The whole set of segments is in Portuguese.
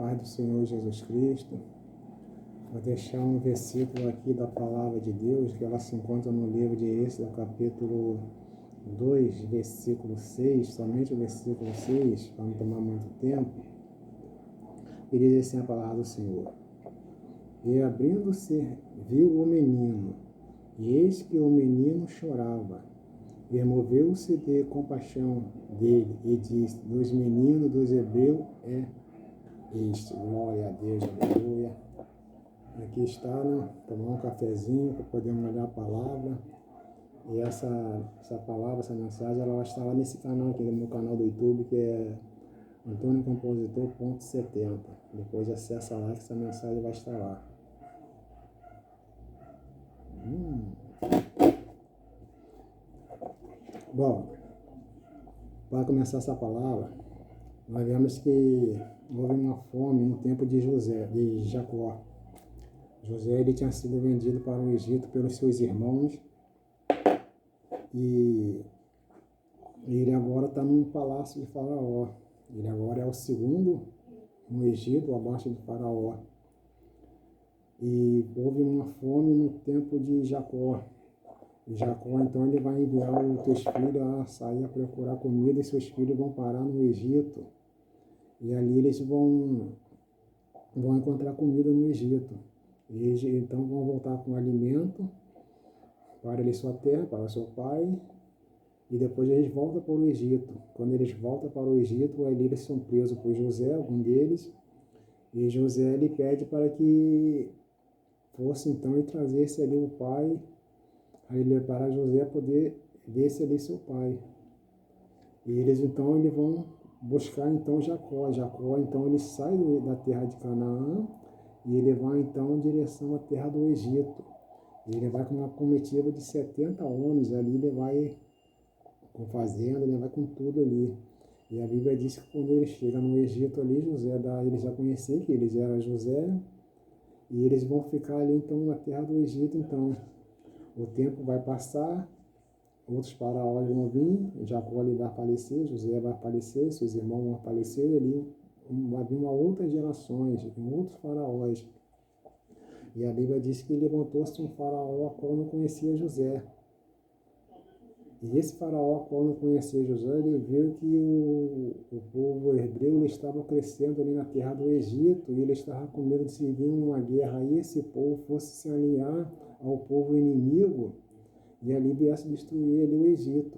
paz do Senhor Jesus Cristo. Vou deixar um versículo aqui da palavra de Deus, que ela se encontra no livro de Êxodo, capítulo 2, versículo 6, somente o versículo 6, para não tomar muito tempo. E diz assim a palavra do Senhor: E abrindo-se, viu o menino, e eis que o menino chorava. E moveu-se de compaixão dele, e disse: Dos meninos dos hebreus é este. Glória a Deus, aleluia. Aqui está, né? Tomar um cafezinho para poder olhar a palavra. E essa palavra, essa mensagem, ela vai estar lá nesse canal aqui, no meu canal do YouTube, que é AntônioCompositor.70. Depois acessa lá que essa mensagem vai estar lá. Bom, para começar essa palavra, nós vemos que houve uma fome no tempo de Jacó. José ele tinha sido vendido para o Egito pelos seus irmãos e ele agora está num palácio de Faraó. Ele agora é o segundo no Egito, abaixo de Faraó. E houve uma fome no tempo de Jacó. E Jacó, então, ele vai enviar os seus filhos a sair a procurar comida e seus filhos vão parar no Egito. E ali eles vão encontrar comida no Egito. Eles, então, vão voltar com alimento para ele sua terra, para seu pai, e depois eles voltam para o Egito. Quando eles voltam para o Egito, ali eles são presos por José, algum deles, e José ele pede para que fosse então e trazesse ali o pai, para José poder ver-se ali seu pai. E eles então eles vão buscar então Jacó. Jacó então ele sai da terra de Canaã e ele vai então em direção à terra do Egito. Ele vai com uma comitiva de 70 homens ali, ele vai com fazenda, ele vai com tudo ali. E a Bíblia diz que quando ele chega no Egito ali, eles já conheciam que eles eram José, e eles vão ficar ali então na terra do Egito. Então o tempo vai passar, outros faraós vão vir, Jacó ele vai falecer, José vai falecer, seus irmãos vão falecer, ali vai vir uma outras gerações, outros faraós. E a Bíblia diz que levantou-se um faraó a qual não conhecia José. E esse faraó, qual não conhecia José, ele viu que o povo hebreu ele estava crescendo ali na terra do Egito, e ele estava com medo de se vir uma guerra e esse povo fosse se alinhar ao povo inimigo e ali viesse destruir ali o Egito.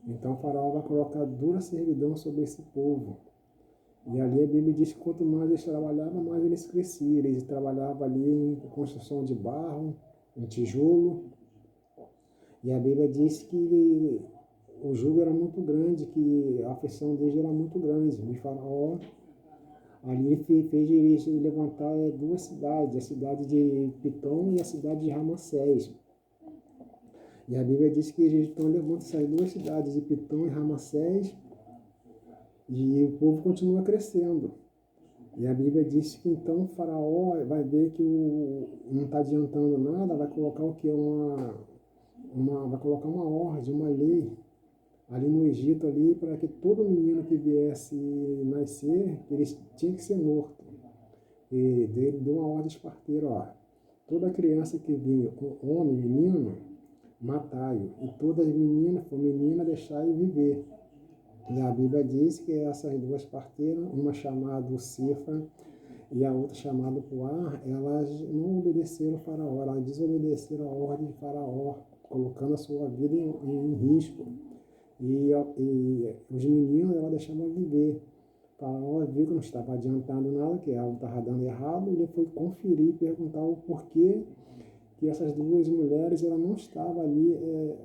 Então o faraó vai colocar dura servidão sobre esse povo. E ali a Bíblia diz que quanto mais eles trabalhavam, mais eles cresciam. Eles trabalhavam ali em construção de barro, em tijolo. E a Bíblia diz que o jugo era muito grande, que a aflição deles era muito grande. E o faraó ali fez eles levantar duas cidades, a cidade de Pitom e a cidade de Ramassés. E a Bíblia diz que eles então levantam essas duas cidades de Pitom e Ramassés, e o povo continua crescendo. E a Bíblia diz que então o faraó vai ver que não está adiantando nada, vai colocar o que? Vai colocar uma ordem, uma lei ali no Egito, ali, para que todo menino que viesse nascer, eles tinha que ser morto. E ele deu uma ordem esparteira, ó. Toda criança que vinha com homem, menino, matai-o. E todas as meninas, for menina, deixai viver. E a Bíblia diz que essas duas parteiras, uma chamada Cifra e a outra chamada Puar, elas não obedeceram ao faraó, elas desobedeceram a ordem de faraó, colocando a sua vida em risco. E os meninos, ela deixava viver. O faraó viu que não estava adiantando nada, que algo estava dando errado, e ele foi conferir, perguntar o porquê que essas duas mulheres ela não estavam ali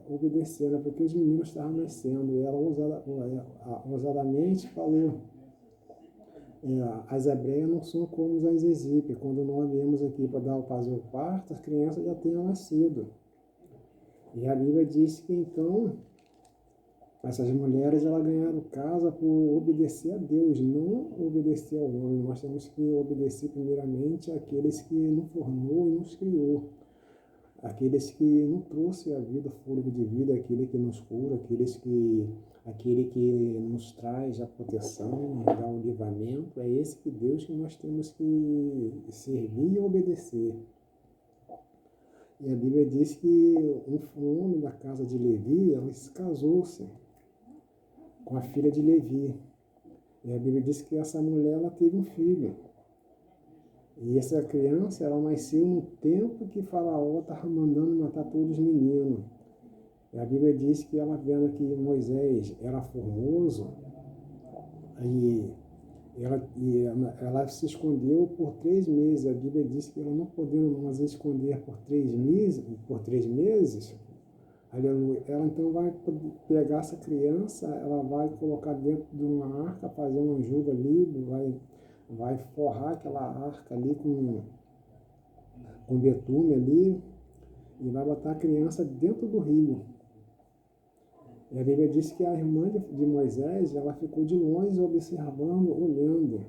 obedecendo, porque os meninos estavam nascendo. E ela ousadamente falou: as hebreias não são como as egípcias. Quando nós viemos aqui para fazer o parto, as crianças já tinham nascido. E a Bíblia diz que então essas mulheres elas ganharam casa por obedecer a Deus, não obedecer ao homem. Nós temos que obedecer primeiramente àqueles que nos formou e nos criou. Aqueles que nos trouxe a vida, fôlego de vida, aquele que nos cura, aqueles que aquele que nos traz a proteção, nos dá o livramento, é esse que Deus que nós temos que servir e obedecer. E a Bíblia diz que um homem da casa de Levi, ela se casou-se com a filha de Levi. E a Bíblia diz que essa mulher, ela teve um filho. E essa criança, ela nasceu no tempo que Faraó estava mandando matar todos os meninos. E a Bíblia diz que ela vendo que Moisés era formoso, ela se escondeu por 3 meses. A Bíblia diz que ela não podendo mais esconder por 3 meses, aleluia, ela então vai pegar essa criança, ela vai colocar dentro de uma arca, fazer um jugo ali, vai forrar aquela arca ali com betume ali e vai botar a criança dentro do rio. E a Bíblia diz que a irmã de Moisés, ela ficou de longe observando, olhando,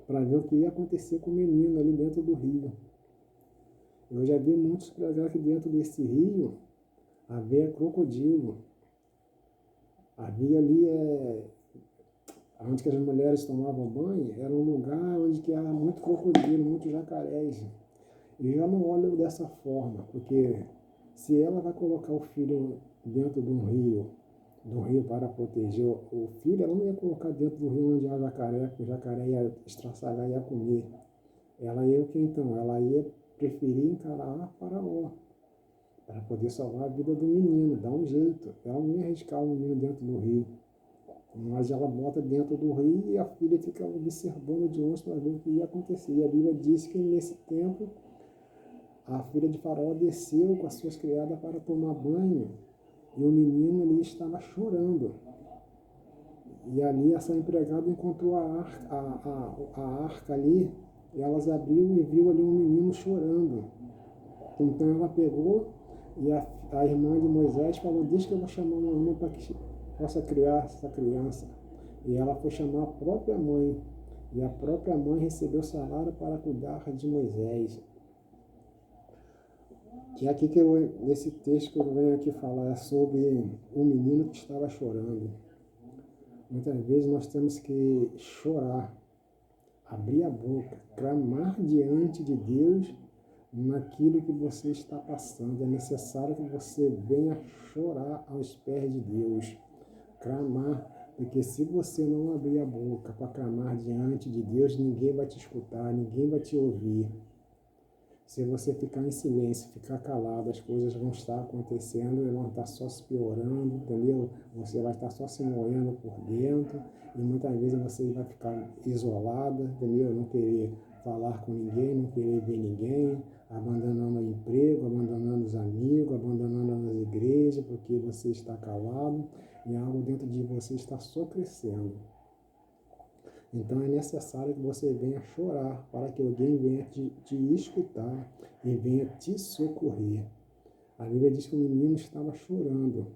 para ver o que ia acontecer com o menino ali dentro do rio. Eu já vi muitos pregar que dentro desse rio havia crocodilo. Havia ali, onde que as mulheres tomavam banho, era um lugar onde que era muito crocodilo, muito jacarés. E já não olho dessa forma, porque se ela vai colocar o filho dentro de um rio para proteger o filho, ela não ia colocar dentro do rio onde há jacaré, porque o jacaré ia estraçalhar e ia comer. Ela ia o que então? Ela ia preferir encarar Faraó, para poder salvar a vida do menino, dar um jeito. Ela não ia arriscar o menino dentro do rio. Mas ela bota dentro do rio e a filha fica observando de longe para ver o que ia acontecer. E a Bíblia diz que nesse tempo a filha de Faraó desceu com as suas criadas para tomar banho e o menino ali estava chorando. E ali essa empregada encontrou a arca ali, e elas abriu e viu ali um menino chorando. Então ela pegou e a irmã de Moisés falou, deixa que eu vou chamar uma mãe para que possa criar essa criança. E ela foi chamar a própria mãe. E a própria mãe recebeu salário para cuidar de Moisés. E aqui nesse texto que eu venho aqui falar é sobre um menino que estava chorando. Muitas vezes nós temos que chorar, abrir a boca, clamar diante de Deus naquilo que você está passando. É necessário que você venha chorar aos pés de Deus, clamar, porque se você não abrir a boca para clamar diante de Deus, ninguém vai te escutar, ninguém vai te ouvir. Se você ficar em silêncio, ficar calado, as coisas vão estar acontecendo e vão estar só se piorando, entendeu? Você vai estar só se moendo por dentro e muitas vezes você vai ficar isolada, entendeu? Não querer falar com ninguém, não querer ver ninguém, abandonando o emprego, abandonando os amigos, abandonando as igrejas, porque você está calado e algo dentro de você está só crescendo. Então é necessário que você venha chorar para que alguém venha te escutar e venha te socorrer. A Bíblia diz que o menino estava chorando.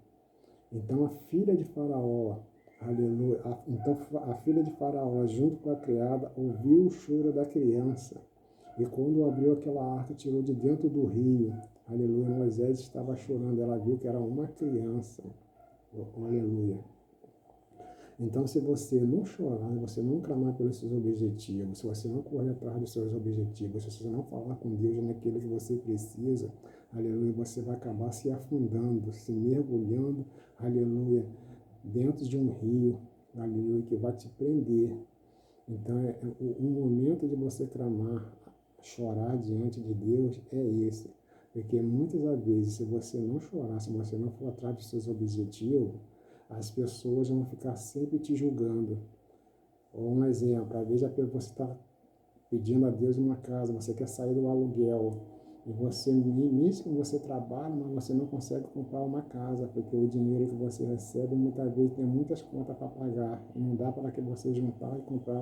Então a filha de Faraó, aleluia, então a filha de Faraó, junto com a criada, ouviu o choro da criança. E quando abriu aquela arca, tirou de dentro do rio, aleluia, Moisés estava chorando. Ela viu que era uma criança, aleluia. Então, se você não chorar, se você não clamar pelos seus objetivos, se você não correr atrás dos seus objetivos, se você não falar com Deus naquilo que você precisa, aleluia, você vai acabar se afundando, se mergulhando, aleluia, dentro de um rio, aleluia, que vai te prender. Então, o momento de você clamar, chorar diante de Deus é esse. Porque muitas das vezes, se você não chorar, se você não for atrás dos seus objetivos, as pessoas vão ficar sempre te julgando. Ou um exemplo, às vezes você está pedindo a Deus uma casa, você quer sair do aluguel, e você, nisso que você trabalha, mas você não consegue comprar uma casa, porque o dinheiro que você recebe muitas vezes tem muitas contas para pagar, e não dá para que você juntar e comprar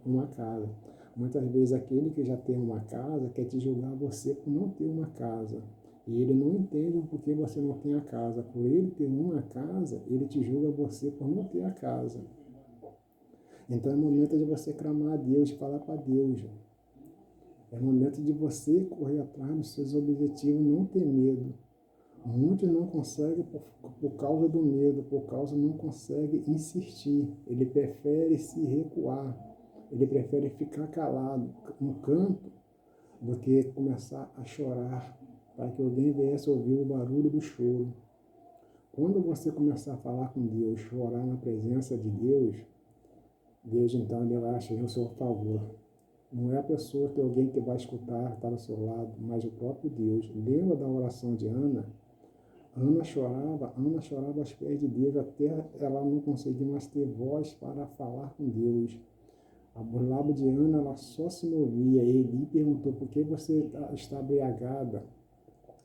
uma casa. Muitas vezes aquele que já tem uma casa quer te julgar você por não ter uma casa. E ele não entende o porquê você não tem a casa. Por ele ter uma casa, ele te julga você por não ter a casa. Então é momento de você clamar a Deus, falar para Deus. É momento de você correr atrás dos seus objetivos, não ter medo. Muitos não conseguem por causa do medo, por causa não conseguem insistir. Ele prefere se recuar, ele prefere ficar calado no canto do que começar a chorar, para que alguém viesse ouvir o barulho do choro. Quando você começar a falar com Deus, chorar na presença de Deus, Deus então ele vai agir ao seu favor. Não é a pessoa que alguém que vai escutar, está ao seu lado, mas o próprio Deus. Lembra da oração de Ana? Ana chorava aos pés de Deus, até ela não conseguir mais ter voz para falar com Deus. O lábio de Ana ela só se movia. Ele perguntou: por que você está embriagada?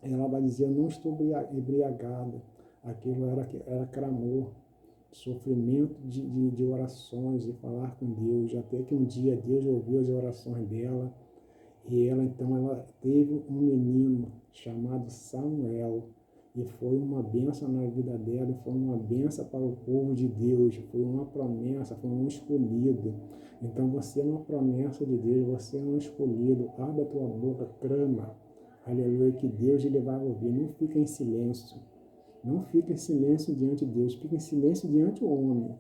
Ela vai dizer: eu não estou embriagada. Aquilo era clamor, sofrimento de orações, de falar com Deus. Até que um dia Deus ouviu as orações dela e ela teve um menino chamado Samuel. E foi uma bênção na vida dela, foi uma bênção para o povo de Deus, foi uma promessa, foi um escolhido. Então você é uma promessa de Deus, você é um escolhido. Abre a tua boca, clama, aleluia, que Deus ele vai ouvir. Não fica em silêncio, não fica em silêncio diante de Deus, fica em silêncio diante do homem.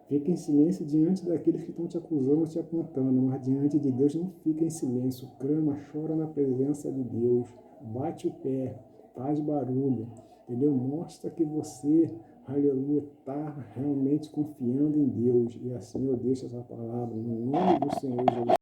Fica em silêncio diante daqueles que estão te acusando, te apontando, mas diante de Deus não fica em silêncio. Clama, chora na presença de Deus, bate o pé, faz barulho, entendeu? Mostra que você, aleluia, está realmente confiando em Deus. E assim eu deixo essa palavra no nome do Senhor Jesus.